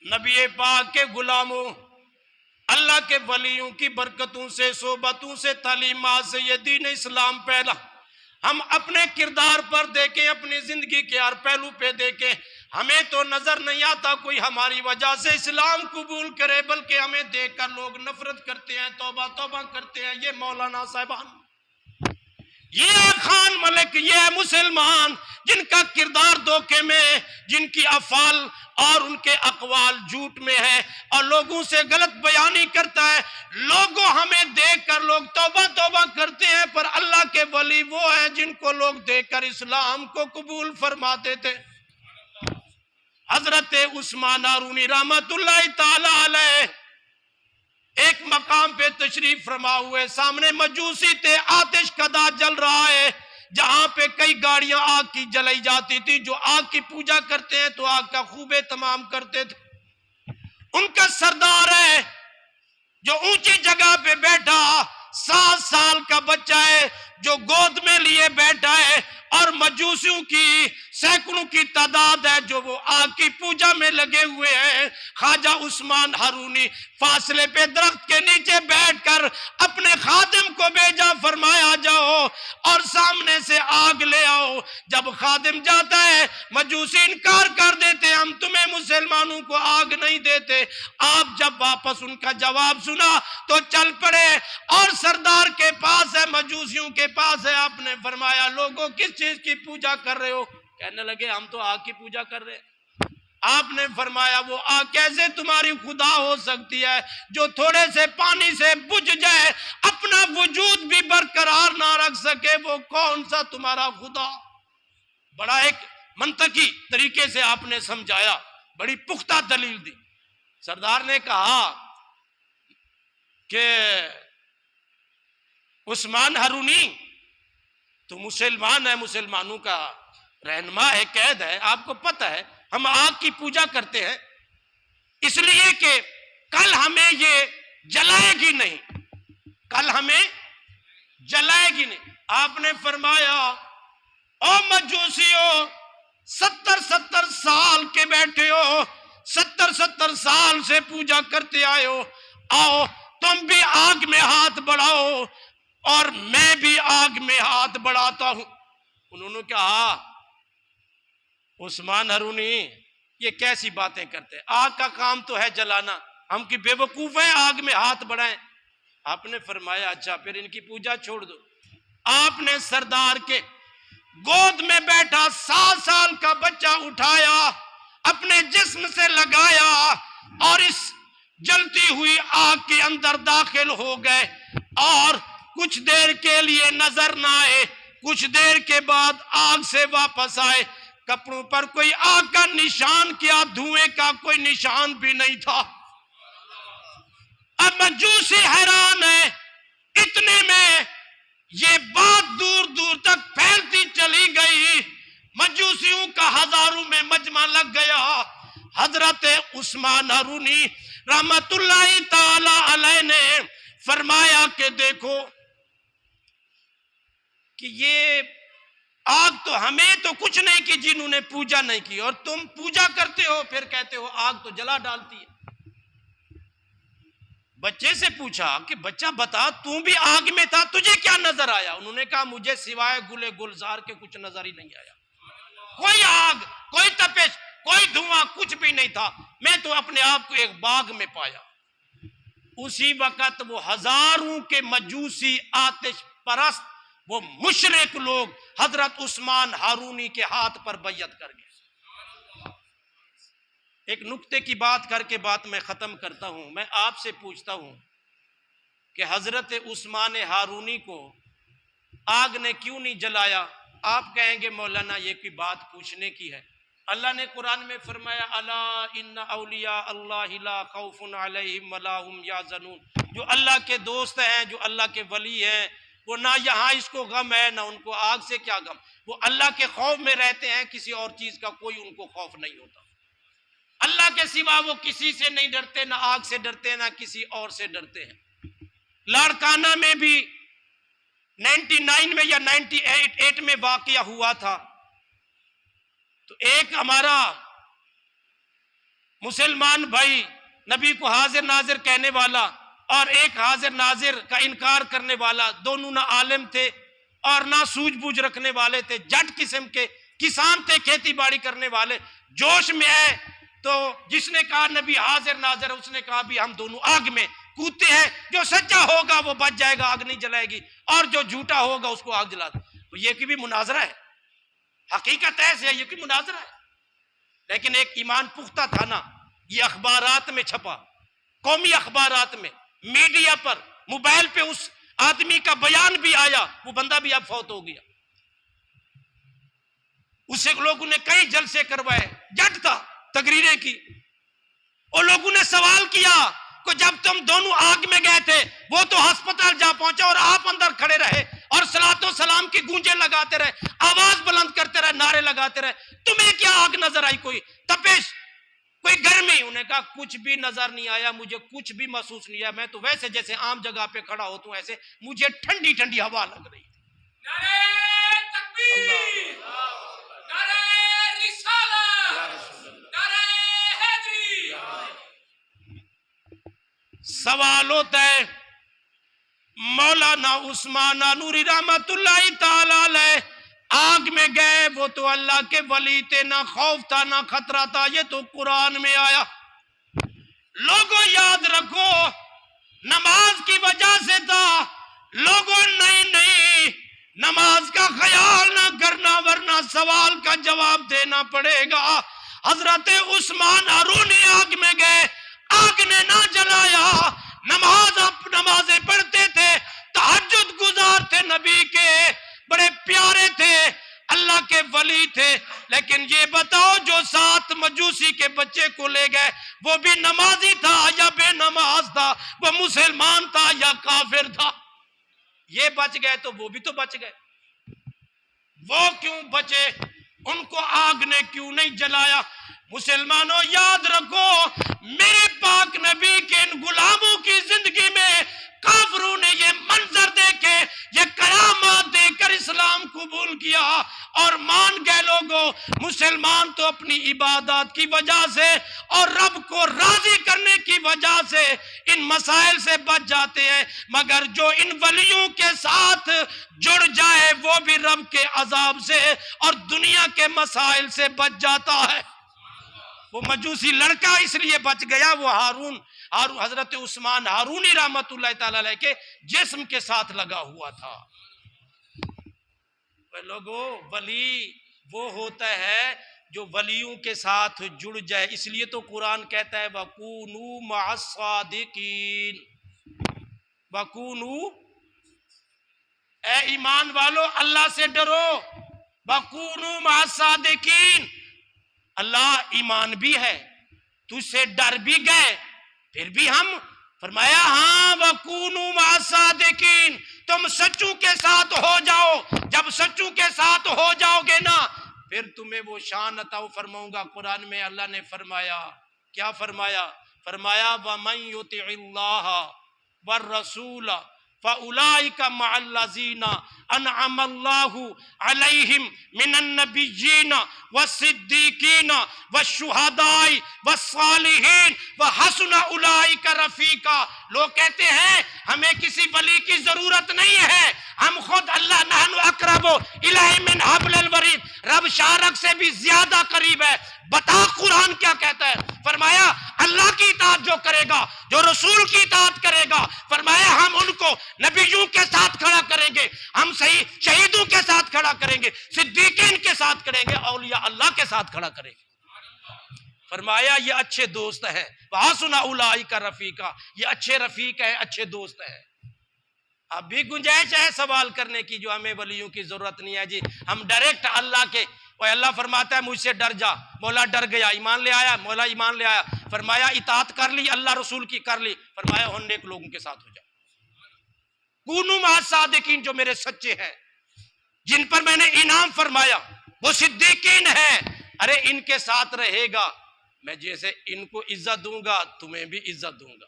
نبی پاک کے غلاموں، اللہ کے ولیوں کی برکتوں سے، صحبتوں سے، تعلیمات سے یہ دین اسلام پھیلا۔ ہم اپنے کردار پر دیکھیں، اپنی زندگی کے ہر پہلو پہ دیکھیں، ہمیں تو نظر نہیں آتا کوئی ہماری وجہ سے اسلام قبول کرے، بلکہ ہمیں دیکھ کر لوگ نفرت کرتے ہیں، توبہ توبہ کرتے ہیں۔ یہ مولانا صاحبان، یہ ہے خان ملک، یہ ہے مسلمان جن کا کردار دھوکے میں، جن کی افعال اور ان کے اقوال جھوٹ میں ہے اور لوگوں سے غلط بیانی کرتا ہے۔ لوگوں ہمیں دیکھ کر لوگ توبہ توبہ کرتے ہیں، پر اللہ کے ولی وہ ہیں جن کو لوگ دیکھ کر اسلام کو قبول فرماتے تھے۔ حضرت عثمان ہارونی رحمت اللہ تعالی علیہ ایک مقام پہ تشریف فرما ہوئے، سامنے مجوسی تھے، آتش کدا جل رہا ہے، جہاں پہ کئی گاڑیاں آگ کی جلائی جاتی تھی۔ جو آگ کی پوجا کرتے ہیں تو آگ کا خوب اہتمام کرتے تھے۔ ان کا سردار ہے جو اونچی جگہ پہ بیٹھا، 7 سال کا بچہ ہے جو گود میں لیے بیٹھا ہے، اور مجوسیوں کی سینکڑوں کی تعداد ہے جو وہ آگ کی پوجا میں لگے ہوئے ہیں۔ خواجہ عثمان ہارونی فاصلے پہ درخت کے نیچے بیٹھ کر اپنے خادم کو بھیجا، فرمایا جاؤ اور سامنے سے آگ لے آؤ۔ جب خادم جاتا ہے، مجوسی انکار کر دیتے، ہم تمہیں مسلمانوں کو آگ نہیں دیتے۔ آپ جب واپس ان کا جواب سنا تو چل پڑے اور سردار کے پاس ہے، مجوسیوں کے پاس ہے۔ آپ نے فرمایا لوگوں کس چیز کی پوجا کر رہے ہو؟ کہنے لگے ہم تو آگ کی پوجا کر رہے ہیں۔ آپ نے فرمایا وہ آگ کیسے تمہاری خدا ہو سکتی ہے جو تھوڑے سے پانی سے بجھ جائے، اپنا وجود بھی برقرار نہ رکھ سکے؟ وہ کون سا تمہارا خدا؟ بڑا ایک منطقی طریقے سے آپ نے سمجھایا، بڑی پختہ دلیل دی۔ سردار نے کہا کہ عثمان ہارونی تو مسلمان ہے، مسلمانوں کا رہنما ہے، قائد ہے، آپ کو پتہ ہے ہم آگ کی پوجا کرتے ہیں اس لیے کہ کل ہمیں یہ جلائے گی نہیں، کل ہمیں جلائے گی نہیں۔ آپ نے فرمایا او مجوسیو، 70 سال کے بیٹھے ہو، 70 سال سے پوجا کرتے آئے ہو، آؤ تم بھی آگ میں ہاتھ بڑھاؤ اور میں بھی آگ میں ہاتھ بڑھاتا ہوں۔ انہوں نے کہا عثمان ہارونی یہ کیسی باتیں کرتے ہیں، آگ کا کام تو ہے جلانا، ہم کی بے وقوف ہیں آگ میں ہاتھ بڑھائیں؟ آپ نے فرمایا اچھا پھر ان کی پوجا چھوڑ دو۔ آپ نے سردار کے گود میں بیٹھا 7 سال کا بچہ اٹھایا، اپنے جسم سے لگایا اور اس جلتی ہوئی آگ کے اندر داخل ہو گئے، اور کچھ دیر کے لیے نظر نہ آئے، کچھ دیر کے بعد آگ سے واپس آئے۔ کپڑوں پر کوئی آگ کا نشان کیا، دھوئیں کا کوئی نشان بھی نہیں تھا۔ اب مجوسی حیران ہے، اتنے میں یہ بات دور دور تک پھیلتی چلی گئی، مجوسیوں کا ہزاروں میں مجمع لگ گیا۔ حضرت عثمان ہارونی رحمت اللہ تعالی علیہ نے فرمایا کہ دیکھو کہ یہ آگ تو ہمیں تو کچھ نہیں کی جنہوں نے پوجا نہیں کی، اور تم پوجا کرتے ہو پھر کہتے ہو آگ تو جلا ڈالتی ہے۔ بچے سے پوچھا کہ بچہ بتا تو بھی آگ میں تھا، تجھے کیا نظر آیا؟ انہوں نے کہا مجھے سوائے گلے گلزار کے کچھ نظر ہی نہیں آیا، کوئی آگ، کوئی تپش، کوئی دھواں کچھ بھی نہیں تھا، میں تو اپنے آپ کو ایک باغ میں پایا۔ اسی وقت وہ ہزاروں کے مجوسی آتش پرست، وہ مشرک لوگ حضرت عثمان ہارونی کے ہاتھ پر بیعت کر گئے۔ ایک نکتے کی بات کر کے بات میں ختم کرتا ہوں۔ میں آپ سے پوچھتا ہوں کہ حضرت عثمان ہارونی کو آگ نے کیوں نہیں جلایا؟ آپ کہیں گے مولانا یہ کوئی بات پوچھنے کی ہے۔ اللہ نے قرآن میں فرمایا الا ان اولیاء اللہ لا خوف علیہم ولا هم یحزنون، جو اللہ کے دوست ہیں، جو اللہ کے ولی ہیں، وہ نہ یہاں اس کو غم ہے نہ ان کو آگ سے کیا غم، وہ اللہ کے خوف میں رہتے ہیں، کسی اور چیز کا کوئی ان کو خوف نہیں ہوتا۔ اللہ کے سوا وہ کسی سے نہیں ڈرتے، نہ آگ سے ڈرتے نہ کسی اور سے ڈرتے ہیں۔ لاڑکانہ میں بھی 99 میں یا 98 میں واقعہ ہوا تھا، تو ایک ہمارا مسلمان بھائی نبی کو حاضر ناظر کہنے والا اور ایک حاضر ناظر کا انکار کرنے والا، دونوں نہ عالم تھے اور نہ سوجھ بوجھ رکھنے والے تھے، جٹ قسم کے کسان تھے، کھیتی باڑی کرنے والے۔ جوش میں ہے تو جس نے کہا نبی حاضر ناظر، اس نے کہا بھی ہم دونوں آگ میں کودتے ہیں، جو سچا ہوگا وہ بچ جائے گا، آگ نہیں جلائے گی، اور جو جھوٹا ہوگا اس کو آگ جلا دے۔ یہ کی بھی مناظرہ ہے، حقیقت ایسے ہے، یہ کی مناظرہ ہے۔ لیکن ایک ایمان پختہ تھا نا، یہ اخبارات میں چھپا، قومی اخبارات میں، میڈیا پر، موبائل پہ اس آدمی کا بیان بھی آیا، وہ بندہ بھی اب فوت ہو گیا۔ اسے لوگوں نے کئی جلسے کروائے، جٹ تھا، تقریریں کی، اور لوگوں نے سوال کیا کہ جب تم دونوں آگ میں گئے تھے، وہ تو ہسپتال جا پہنچا اور آپ اندر کھڑے رہے اور صلاۃ و سلام کی گونجیں لگاتے رہے، آواز بلند کرتے رہے، نعرے لگاتے رہے، تمہیں کیا آگ نظر آئی؟ کوئی تپش، کوئی گرمی؟ انہوں نے کہا کچھ بھی نظر نہیں آیا، مجھے کچھ بھی محسوس نہیں آیا، میں تو ویسے جیسے عام جگہ پہ کھڑا ہوتا ہوں ایسے مجھے ٹھنڈی ٹھنڈی ہوا لگ رہی تھی۔ نعرہ تکبیر، نعرہ رسالت، نعرہ حیدری۔ سوال ہوتا ہے مولانا عثمان نوری رحمت اللہ تعالی علیہ آگ میں گئے، وہ تو اللہ کے ولی تھے، نہ خوف تھا نہ خطرہ تھا، یہ تو قرآن میں آیا۔ لوگوں یاد رکھو نماز کی وجہ سے تھا، لوگوں نہیں نماز کا خیال نہ کرنا ورنہ سوال کا جواب دینا پڑے گا۔ حضرت عثمان ہارونی آگ میں گئے، آگ نے نہ جلایا، نمازیں پڑھتے تھے، تہجد گزار تھے، نبی کے بڑے پیارے تھے، اللہ کے ولی تھے، لیکن یہ بتاؤ جو 7 مجوسی کے بچے کو لے گئے وہ بھی نمازی تھا یا بے نماز تھا؟ وہ مسلمان تھا یا کافر تھا؟ یہ بچ گئے تو وہ بھی تو بچ گئے۔ وہ کیوں بچے؟ ان کو آگ نے کیوں نہیں جلایا؟ مسلمانوں یاد رکھو میرے پاک نبی کے ان غلاموں کی زندگی میں کافروں نے یہ منظر دیکھے، یہ کرامات دیکھ کر اسلام قبول کیا اور مان گئے۔ لوگوں مسلمان تو اپنی عبادات کی وجہ سے اور رب کو راضی کرنے کی وجہ سے ان مسائل سے بچ جاتے ہیں، مگر جو ان ولیوں کے ساتھ جڑ جائے وہ بھی رب کے عذاب سے اور دنیا کے مسائل سے بچ جاتا ہے۔ وہ مجوسی لڑکا اس لیے بچ گیا، وہ ہارون حضرت عثمان ہارونی رحمت اللہ تعالی علیہ کے جسم کے ساتھ لگا ہوا تھا۔ لوگوں ولی وہ ہوتا ہے جو ولیوں کے ساتھ جڑ جائے، اس لیے تو قرآن کہتا ہے وَكُونُوا مَعَ الصَّادِقِينَ۔ وَكُونُوا، اے ایمان والو اللہ سے ڈرو، وَكُونُوا مَعَ الصَّادِقِينَ۔ اللہ ایمان بھی ہے، تجھ سے ڈر بھی گئے، پھر بھی ہم فرمایا ہاں وَكُونُوا مَعَ الصَّادِقِينَ، تم سچوں کے ساتھ ہو جاؤ، جب سچوں کے ساتھ ہو جاؤ گے نا پھر تمہیں وہ شان عطا فرماؤں گا۔ قرآن میں اللہ نے فرمایا، کیا فرمایا؟ فرمایا وَمَن يُطِعِ اللَّهَ وَالرَّسُولَ فَأُولَئِكَ مَعَ الَّذِينَ أَنْعَمَ اللَّهُ عَلَيْهِمْ مِنَ النَّبِيِّينَ وَالصِّدِّيقِينَ وَالشُّهَدَاءِ وَالصَّالِحِينَ وَحَسُنَ أُولَئِكَ رَفِيقًا۔ لوگ کہتے ہیں ہمیں کسی ولی کی ضرورت نہیں ہے، ہم خود اللہ نحن اقرب الیہ من حبل الورید، رب شارک سے بھی زیادہ قریب ہے۔ بتا قرآن کیا کہتا ہے؟ فرمایا اللہ کی اطاعت جو کرے گا، جو رسول کی اطاعت کرے گا، فرمایا ہم ان کو نبیوں کے ساتھ کھڑا کریں گے، ہم شہیدوں کے ساتھ کھڑا کریں گے، صدیقین کے ساتھ کریں گے، اولیاء اللہ کے ساتھ کھڑا کریں گے۔ فرمایا یہ اچھے دوست ہیں، وَحَسُنَ أُولَئِكَ رَفِيقًا، یہ اچھے رفیق ہیں، اچھے دوست ہیں۔ اب بھی گنجائش ہے سوال کرنے کی جو ہمیں ولیوں کی ضرورت نہیں ہے جی، ہم ڈائریکٹ اللہ کے، وہ اللہ فرماتا ہے مجھ سے ڈر جا، مولا ڈر گیا، ایمان لے آیا، مولا ایمان لے آیا، فرمایا اطاعت کر لی، اللہ رسول کی کر لی، فرمایا ہن نیک لوگوں کے ساتھ ہو جا۔ کونوا مع الصادقین، جو میرے سچے ہیں، جن پر میں نے انعام فرمایا، وہ صدیقین ہیں، ارے ان کے ساتھ رہے گا، میں جیسے ان کو عزت دوں گا تمہیں بھی عزت دوں گا۔